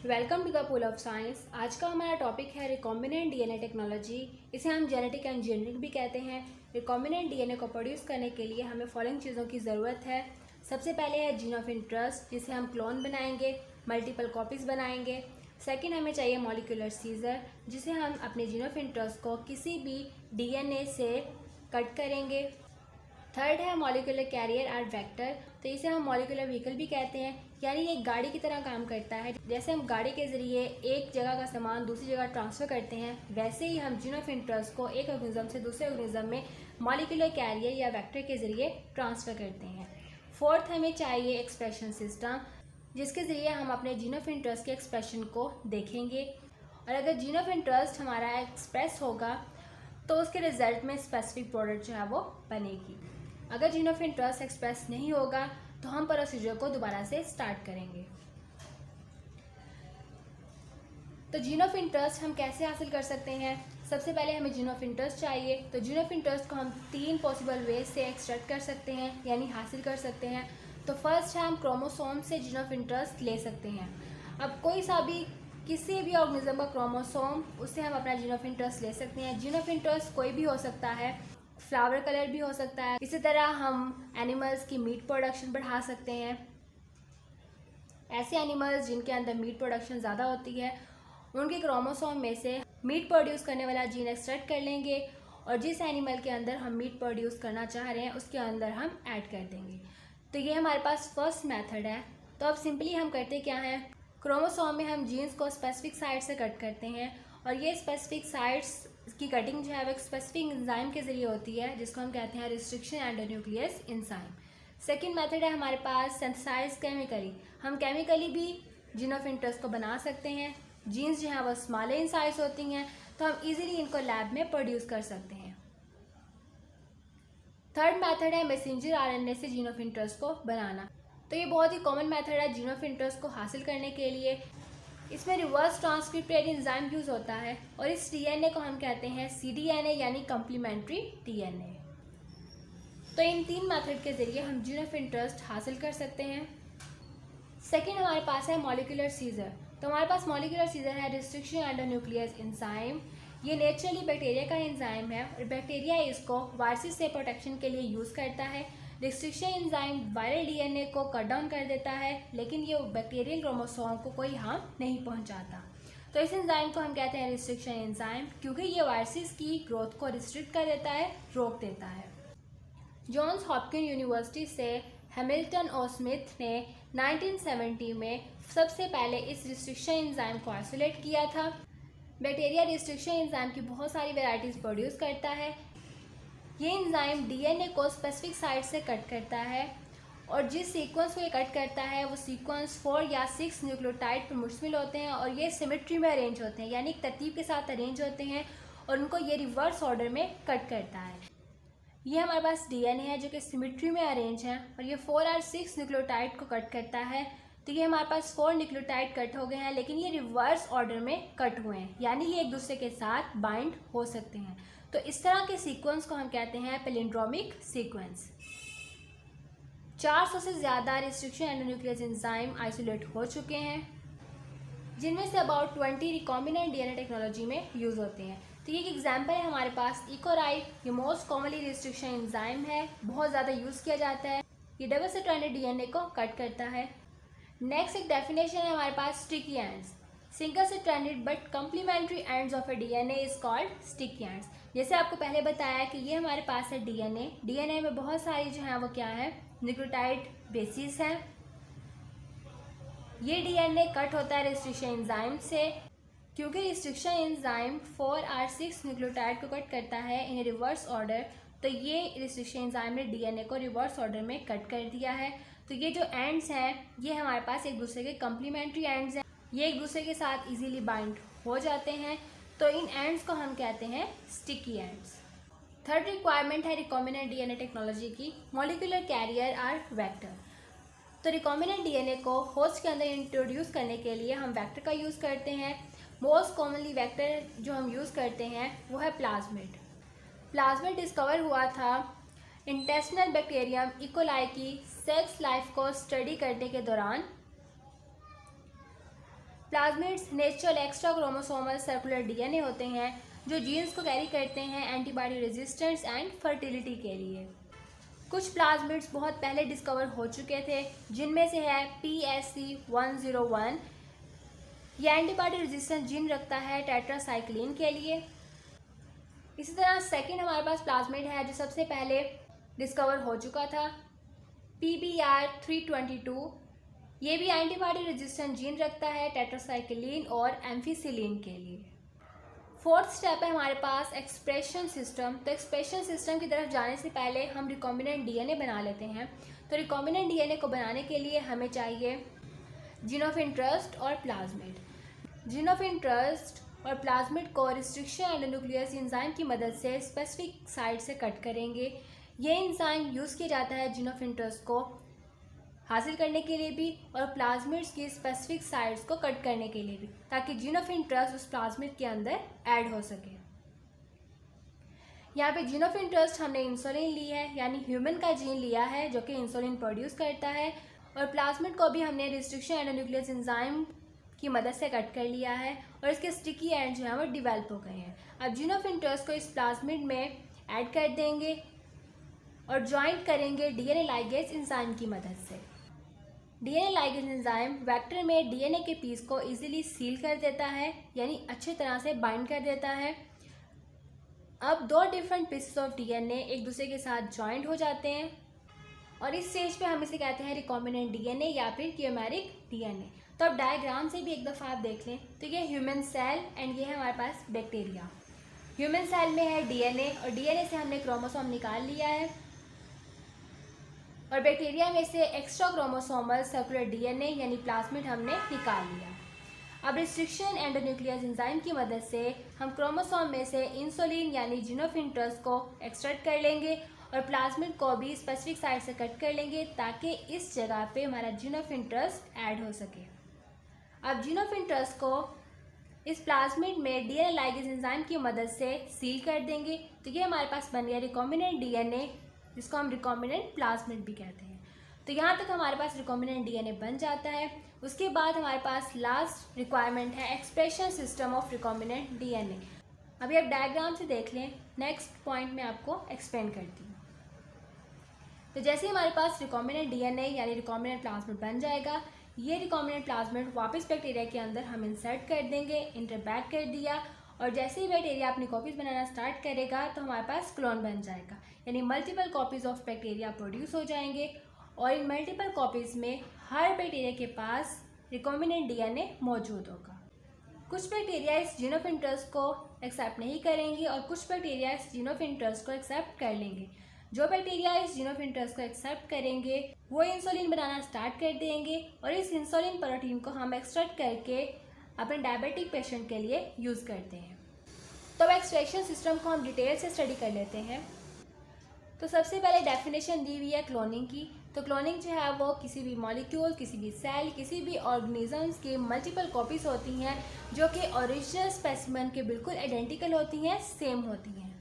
Welcome to the pool of science. आज का हमारा टॉपिक है रिकॉम्बिनेंट डीएनए टेक्नोलॉजी। इसे हम जेनेटिक इंजीनियरिंग भी कहते हैं। रिकॉम्बिनेंट डीएनए को प्रोड्यूस करने के लिए हमें फॉलोइंग चीज़ों की ज़रूरत है। सबसे पहले है जीन ऑफ इंटरेस्ट, जिसे हम क्लोन बनाएंगे, मल्टीपल कॉपीज़ बनाएंगे। सेकेंड, हमें चाहिए मॉलिक्यूलर सीजर, जिसे हम अपने जीन ऑफ इंटरेस्ट को किसी भी डीएनए से कट करेंगे। थर्ड है मॉलिक्यूलर कैरियर आर वेक्टर, तो इसे हम मॉलिक्यूलर व्हीकल भी कहते हैं, यानी ये एक गाड़ी की तरह काम करता है। जैसे हम गाड़ी के ज़रिए एक जगह का सामान दूसरी जगह ट्रांसफ़र करते हैं, वैसे ही हम जीन ऑफ इंटरेस्ट को एक ऑर्गेनिज्म से दूसरे ऑर्गेनिज्म में मॉलिक्यूलर कैरियर या वेक्टर के ज़रिए ट्रांसफ़र करते हैं। फोर्थ, हमें चाहिए एक्सप्रेशन सिस्टम, जिसके ज़रिए हम अपने जीन ऑफ इंटरेस्ट के एक्सप्रेशन को देखेंगे। और अगर जीन ऑफ इंटरेस्ट हमारा एक्सप्रेस होगा तो उसके रिजल्ट में स्पेसिफिक प्रोडक्ट जो है वो बनेगी। अगर जीन ऑफ इंटरेस्ट एक्सप्रेस नहीं होगा तो हम प्रोसीजर को दोबारा से स्टार्ट करेंगे। तो जीन ऑफ इंटरेस्ट हम कैसे हासिल कर सकते हैं? सबसे पहले हमें जीन ऑफ इंटरेस्ट चाहिए, तो जीन ऑफ इंटरेस्ट को हम 3 पॉसिबल वे से एक्सट्रैक्ट कर सकते हैं, यानी हासिल कर सकते हैं। तो फर्स्ट है, हम क्रोमोसोम से जीन ऑफ इंटरेस्ट ले सकते हैं। अब कोई सा भी किसी भी ऑर्गेनिज्म का क्रोमोसोम, उससे हम अपना जीन ऑफ इंटरेस्ट ले सकते हैं। जीन ऑफ इंटरेस्ट कोई भी हो सकता है, फ्लावर कलर भी हो सकता है। इसी तरह हम एनिमल्स की मीट प्रोडक्शन बढ़ा सकते हैं। ऐसे एनिमल्स जिनके अंदर मीट प्रोडक्शन ज़्यादा होती है, उनके क्रोमोसोम में से मीट प्रोड्यूस करने वाला जीन एक्सट्रैक्ट कर लेंगे और जिस एनिमल के अंदर हम मीट प्रोड्यूस करना चाह रहे हैं उसके अंदर हम ऐड कर देंगे। तो ये हमारे पास फर्स्ट मेथड है। तो अब सिंपली हम करते क्या हैं, क्रोमोसोम में हम जीन्स को स्पेसिफिक साइट से कट करते हैं और ये स्पेसिफिक साइट्स की कटिंग जो है वो एक स्पेसिफिक एंजाइम के ज़रिए होती है, जिसको हम कहते हैं restriction endonuclease enzyme. Second method है हमारे पास सिंथेसाइज केमिकली। हम केमिकली भी जीन ऑफ इंटरेस्ट को बना सकते हैं। जीन्स जो हैं वो स्मॉलर इन साइज होती हैं, तो हम इजीली इनको लैब में प्रोड्यूस कर सकते हैं। थर्ड मेथड है मैसेंजर आरएनए से जीन ऑफ इंटरेस्ट को बनाना। तो ये बहुत ही कॉमन मेथड है जीन ऑफ इंटरेस्ट को हासिल करने के लिए। इसमें रिवर्स ट्रांसक्रिप्टेड एंजाइम यूज़ होता है और इस डीएनए को हम कहते हैं सीडीएनए, यानी कम्प्लीमेंट्री डीएनए। तो इन 3 मेथड के ज़रिए हम जीन ऑफ इंटरेस्ट हासिल कर सकते हैं। सेकेंड, हमारे पास है मॉलिक्यूलर सीजर। तो हमारे पास मॉलिक्यूलर सीजर है रिस्ट्रिक्शन एंडोन्यूक्लियस एंजाइम। ये नेचुरली बैक्टीरिया का एंजाइम है और बैक्टीरिया इसको वायरसेस से प्रोटेक्शन के लिए यूज़ करता है। रिस्ट्रिक्शन एंजाइम वायरल डीएनए को कट डाउन कर देता है, लेकिन ये बैक्टीरियल क्रोमोसोम को कोई हार्म नहीं पहुंचाता। तो इस एंजाइम को हम कहते हैं रिस्ट्रिक्शन एंजाइम, क्योंकि ये वायरसेस की ग्रोथ को रिस्ट्रिक्ट कर देता है, रोक देता है। जॉन्स हॉपकिंस यूनिवर्सिटी से हैमिल्टन और स्मिथ ने 1970 में सबसे पहले इस रिस्ट्रिक्शन एंजाइम को आइसोलेट किया था। बैक्टीरिया रिस्ट्रिक्शन एंजाइम की बहुत सारी वेराइटीज़ प्रोड्यूस करता है। ये एंजाइम डीएनए को स्पेसिफिक साइट से कट करता है और जिस सीक्वेंस को ये कट करता है वो सीक्वेंस 4 या 6 न्यूक्लियोटाइड पर मुश्तमिल होते हैं और ये सिमेट्री में अरेंज होते हैं, यानी एक तरतीब के साथ अरेंज होते हैं और उनको ये रिवर्स ऑर्डर में कट करता है। ये हमारे पास डीएनए है जो कि सिमेट्री में अरेंज है और ये 4 और 6 न्यूक्लियोटाइड को कट करता है। तो ये हमारे पास 4 न्यूक्लियोटाइड कट हो गए हैं, लेकिन ये रिवर्स ऑर्डर में कट हुए हैं, यानी ये एक दूसरे के साथ बाइंड हो सकते हैं। तो इस तरह के सीक्वेंस को हम कहते हैं पैलिंड्रोमिक सीक्वेंस। 400 से ज़्यादा रिस्ट्रिक्शन एंडोन्यूक्लियस एंजाइम आइसोलेट हो चुके हैं, जिनमें say about 20 recombinant DNA technology में यूज़ होते हैं। तो ये एक एग्जांपल है हमारे पास इकोराइट। ये मोस्ट कॉमनली रिस्ट्रिक्शन एंजाइम है, बहुत ज़्यादा यूज़ किया जाता है। ये डबल स्ट्रैंडेड डीएनए को कट करता है। नेक्स्ट एक डेफिनेशन है हमारे पास sticky ends. Single stranded but complementary ends of a DNA is called sticky ends. जैसे आपको पहले बताया कि ये हमारे पास है डीएनए। डीएनए में बहुत सारी जो है वो क्या है, न्यूक्लियोटाइड बेसिस हैं। ये डीएनए कट होता है रिस्ट्रिक्शन एंजाइम से, क्योंकि रिस्ट्रिक्शन एंजाइम 4 और 6 न्यूक्लियोटाइड को कट करता है इन रिवर्स ऑर्डर। तो ये रिस्ट्रिक्शन एंजाइम ने डीएनए को रिवर्स ऑर्डर में कट कर दिया है। तो ये जो एंड्स हैं ये हमारे पास एक दूसरे के कम्प्लीमेंट्री एंड्स हैं, ये एक दूसरे के साथ इजीली बाइंड हो जाते हैं। तो इन एंड्स को हम कहते हैं स्टिकी एंड्स। थर्ड रिक्वायरमेंट है रिकॉम्बिनेंट डीएनए टेक्नोलॉजी की, मॉलिक्यूलर कैरियर और वेक्टर। तो रिकॉम्बिनेंट डीएनए को होस्ट के अंदर इंट्रोड्यूस करने के लिए हम वेक्टर का यूज़ करते हैं। मोस्ट कॉमनली वेक्टर जो हम यूज़ करते हैं वो है प्लाज्मिड। प्लाज्मिड डिस्कवर हुआ था इंटेस्टिनल बैक्टीरियम इकोलाई की सेक्स लाइफ को स्टडी करने के दौरान। Plasmids natural extra chromosomal circular DNA होते हैं जो जीन्स को कैरी करते हैं एंटीबॉडी रेजिस्टेंस एंड फर्टिलिटी के लिए। कुछ प्लाज्मिड्स बहुत पहले डिस्कवर हो चुके थे, जिनमें से है PSC101। यह एंटीबॉडी रेजिस्टेंस जीन रखता है टेट्रासाइक्लिन के लिए। इसी तरह सेकंड हमारे पास प्लाज्मिड है जो सबसे पहले डिस्कवर हो चुका था, PBR322। ये भी एंटीबॉडी रेजिस्टेंट जीन रखता है टेट्रासाइक्लिन और एम्फिसिलिन के लिए। फोर्थ स्टेप है हमारे पास एक्सप्रेशन सिस्टम। तो एक्सप्रेशन सिस्टम की तरफ जाने से पहले हम रिकॉम्बिनेंट डीएनए बना लेते हैं। तो रिकॉम्बिनेंट डीएनए को बनाने के लिए हमें चाहिए जीन ऑफ इंटरेस्ट और प्लाज्मिड। जीन ऑफ इंटरेस्ट और प्लाज्मिड को रिस्ट्रिक्शन एंडोन्यूक्लियस एंजाइम की मदद से स्पेसिफिक साइट से कट करेंगे। ये एंजाइम यूज़ किया जाता है जीन ऑफ इंटरेस्ट को हासिल करने के लिए भी और प्लाज्मिड्स की स्पेसिफिक साइट्स को कट करने के लिए भी, ताकि जीन ऑफ इंटरेस्ट उस प्लाज्मिड के अंदर ऐड हो सके। यहाँ पे जीन ऑफ इंटरेस्ट हमने इंसुलिन ली है, यानी ह्यूमन का जीन लिया है जो कि इंसुलिन प्रोड्यूस करता है, और प्लाज्मिड को भी हमने रिस्ट्रिक्शन एंडोन्यूक्लियस एंजाइम की मदद से कट कर लिया है और इसके स्टिकी एंड जो है वो डिवेल्प हो गए हैं। अब जीन ऑफ इंटरेस्ट को इस प्लाज्मिड में ऐड कर देंगे और ज्वाइंट करेंगे डीएनए लाइगेज एंजाइम की मदद से। डीएनए लाइगेज एंजाइम वेक्टर में डीएनए के पीस को इजीली सील कर देता है, यानी अच्छी तरह से बाइंड कर देता है। अब दो डिफरेंट पीसेस ऑफ डीएनए एक दूसरे के साथ ज्वाइंट हो जाते हैं और इस स्टेज पे हम इसे कहते हैं रिकॉम्बिनेंट डीएनए या फिर क्यूमेरिक डीएनए। तो अब डायग्राम से भी एक दफ़ा आप देख लें तो ये ह्यूमन सेल एंड ये है हमारे पास बैक्टीरिया। ह्यूमन सेल में है डीएनए और डीएनए से हमने क्रोमोसोम निकाल लिया है और बैक्टीरिया में से एक्स्ट्रा क्रोमोसोमल सर्कुलर डीएनए यानी प्लाज्मिड हमने निकाल लिया। अब रिस्ट्रिक्शन एंडोन्यूक्लियस एंजाइम की मदद से हम क्रोमोसोम में से इंसुलिन यानी जीन ऑफ इंटरेस्ट को एक्सट्रैक्ट कर लेंगे और प्लाज्मिड को भी स्पेसिफिक साइट से कट कर लेंगे ताकि इस जगह पे हमारा जीन ऑफ इंटरेस्ट ऐड हो सके। अब जीन ऑफ इंटरेस्ट को इस प्लाज्मिड में डीएनए लाइगेज एंजाइम की मदद से सील कर देंगे। तो ये हमारे पास बन गया रिकॉम्बिनेंट डीएनए, जिसको हम रिकॉम्बिनेंट प्लाज्मिड भी कहते हैं। तो यहाँ तक हमारे पास रिकॉम्बिनेंट डीएनए बन जाता है। उसके बाद हमारे पास लास्ट रिक्वायरमेंट है expression system of recombinant DNA. अभी आप डायग्राम से देख लें, नेक्स्ट पॉइंट में आपको एक्सप्लेन करती हूँ। तो जैसे हमारे पास रिकॉम्बिनेंट डीएनए यानी रिकॉम्बिनेंट प्लाज्मिड बन जाएगा, ये रिकॉम्बिनेंट प्लाज्मिड वापस बैक्टीरिया के अंदर हम इंसर्ट कर देंगे। इंटरबैक कर दिया और जैसे ही बैक्टीरिया अपनी कॉपीज़ बनाना स्टार्ट करेगा तो हमारे पास क्लोन बन जाएगा, यानी multiple copies of bacteria produce हो जाएंगे और इन मल्टीपल कॉपीज़ में हर बैक्टीरिया के पास रिकॉम्बिनेंट डीएनए मौजूद होगा। कुछ बैक्टीरिया इस जीन ऑफ इंटरेस्ट को एक्सेप्ट नहीं करेंगे और कुछ बैक्टीरिया इस जीन ऑफ इंटरेस्ट को एक्सेप्ट कर लेंगे। जो बैक्टीरिया इस जीन ऑफ इंटरेस्ट को एक्सेप्ट करेंगे वो इंसुलिन बनाना स्टार्ट कर देंगे और इस इंसुलिन प्रोटीन को हम एक्सट्रैक्ट करके अपने डायबिटिक पेशेंट के लिए यूज़ करते हैं। तो अब एक्सट्रैक्शन सिस्टम को हम डिटेल से स्टडी कर लेते हैं। तो सबसे पहले डेफिनेशन दी हुई है क्लोनिंग की। तो क्लोनिंग जो है वो किसी भी मॉलिक्यूल, किसी भी सेल, किसी भी ऑर्गेनिजम्स की मल्टीपल कॉपीज़ होती हैं जो कि ओरिजिनल स्पेसिमेन के बिल्कुल आइडेंटिकल होती हैं, सेम होती हैं।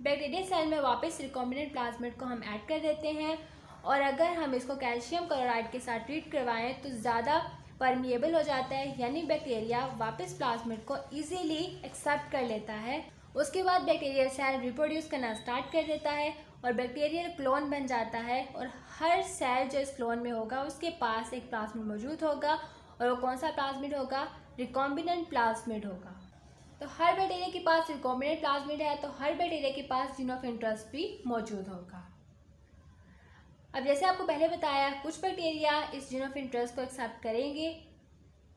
बैक्टीरिया सेल में वापस रिकॉम्बिनेंट प्लाज्मिड को हम ऐड कर देते हैं और अगर हम इसको कैल्शियम क्लोराइड के साथ ट्रीट करवाएं तो ज़्यादा परमिएबल हो जाता है, यानी बैक्टीरिया वापस प्लाज्मिड को इजीली एक्सेप्ट कर लेता है। उसके बाद बैक्टीरियल सेल रिप्रोड्यूस करना स्टार्ट कर देता है और बैक्टीरियल क्लोन बन जाता है और हर सेल जो इस क्लोन में होगा उसके पास एक प्लाज्मिड मौजूद होगा और वो कौन सा प्लाज्मिड होगा? रिकॉम्बिनेंट प्लाज्मिड होगा। तो हर बैक्टीरिया के पास रिकॉम्बिनेंट प्लाज्मिड है तो हर बैक्टीरिया के पास जीन ऑफ इंटरेस्ट भी मौजूद होगा। अब जैसे आपको पहले बताया, कुछ बैक्टीरिया इस जीन ऑफ इंटरेस्ट को एक्सेप्ट करेंगे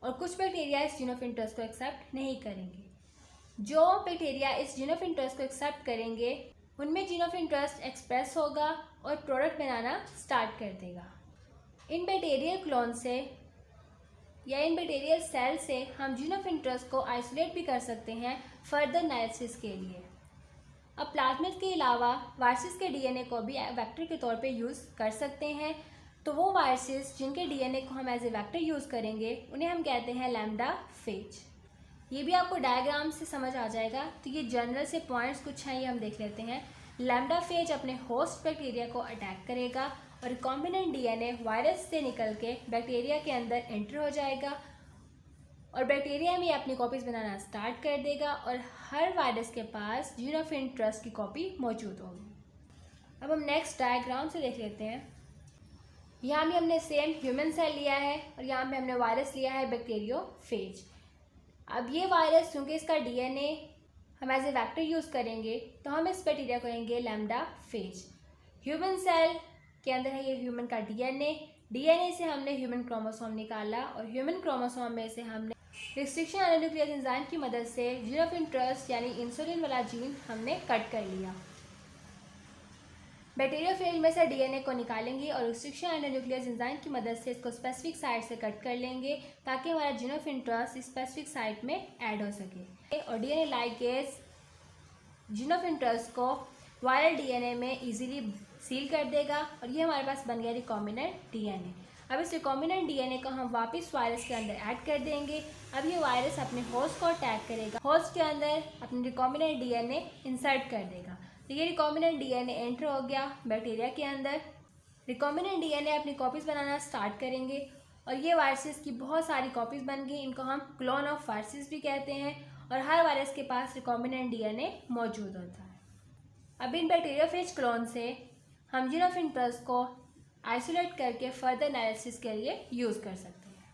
और कुछ बैक्टीरिया इस जीन ऑफ इंटरेस्ट को एक्सेप्ट नहीं करेंगे। जो बैक्टीरिया इस जीन ऑफ इंटरेस्ट को एक्सेप्ट करेंगे उनमें जीन ऑफ इंटरेस्ट एक्सप्रेस होगा और प्रोडक्ट बनाना स्टार्ट कर देगा। इन बैक्टीरियल क्लोन से या इन बैक्टीरियल सेल से हम जीन ऑफ इंटरेस्ट को आइसोलेट भी कर सकते हैं फर्दर एनालिसिस के लिए। अब प्लाज्मिड के अलावा वायरसेस के डीएनए को भी वेक्टर के तौर पे यूज़ कर सकते हैं। तो वो वायरसेस जिनके डीएनए को हम एज ए वेक्टर यूज़ करेंगे उन्हें हम कहते हैं लैम्डा फेज। ये भी आपको डायग्राम से समझ आ जाएगा। तो ये जनरल से पॉइंट्स कुछ हैं, ये हम देख लेते हैं। लैम्डा फेज अपने होस्ट बैक्टीरिया को अटैक करेगा और रिकॉम्बिनेंट डीएनए वायरस से निकल के बैक्टीरिया के अंदर एंटर हो जाएगा और बैक्टीरिया में अपनी कॉपीज़ बनाना स्टार्ट कर देगा और हर वायरस के पास जीन ऑफ इंटरेस्ट की कॉपी मौजूद होगी। अब हम नेक्स्ट डायग्राम से देख लेते हैं। यहाँ भी हमने सेम ह्यूमन सेल लिया है और यहाँ पे हमने वायरस लिया है बैक्टीरियोफेज। अब ये वायरस चूँकि इसका डीएनए हम एज ए वेक्टर यूज़ करेंगे तो हम इस बैक्टीरिया को कहेंगे लैम्डा फेज। ह्यूमन सेल के अंदर है ये ह्यूमन का डीएनए से हमने ह्यूमन क्रोमोसोम निकाला और ह्यूमन क्रोमोसोम में से हमने रिस्ट्रिक्शन एंडोन्यूक्लियस एंजाइम की मदद से जीन ऑफ इंटरेस्ट यानी इंसुलिन वाला जीन हमने कट कर लिया। बैक्टीरियोफेज में से डीएनए को निकालेंगे और रिस्ट्रिक्शन एंडोन्यूक्लियस एंजाइम की मदद से इसको स्पेसिफिक साइट से कट कर लेंगे ताकि हमारा gene of interest specific site में ऐड हो सके। और DNA ligase gene of interest को वायरल डीएनए में इजीली सील कर देगा और ये हमारे पास बन गया रिकॉम्बिनेंट डीएनए। अब इस रिकॉम्बिनेंट डीएनए को हम वापस वायरस के अंदर ऐड कर देंगे। अब ये वायरस अपने होस्ट को अटैक करेगा, होस्ट के अंदर अपने रिकॉम्बिनेंट डीएनए इंसर्ट कर देगा। तो ये रिकॉम्बिनेंट डीएनए एंटर हो गया बैक्टीरिया के अंदर। रिकॉम्बिनेंट डीएनए अपनी कॉपीज़ बनाना स्टार्ट करेंगे और ये वायरसेस की बहुत सारी कॉपीज़ बन गई। इनको हम क्लोन ऑफ वायरसेस भी कहते हैं और हर वायरस के पास रिकॉम्बिनेंट डीएनए मौजूद होता है। अब इन बैक्टीरियोफेज क्लोन से हम जीन ऑफ इंटरेस्ट को आइसोलेट करके फर्दर एनालिसिस के लिए यूज़ कर सकते हैं।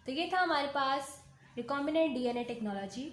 तो ये था हमारे पास रिकॉम्बिनेंट डीएनए टेक्नोलॉजी।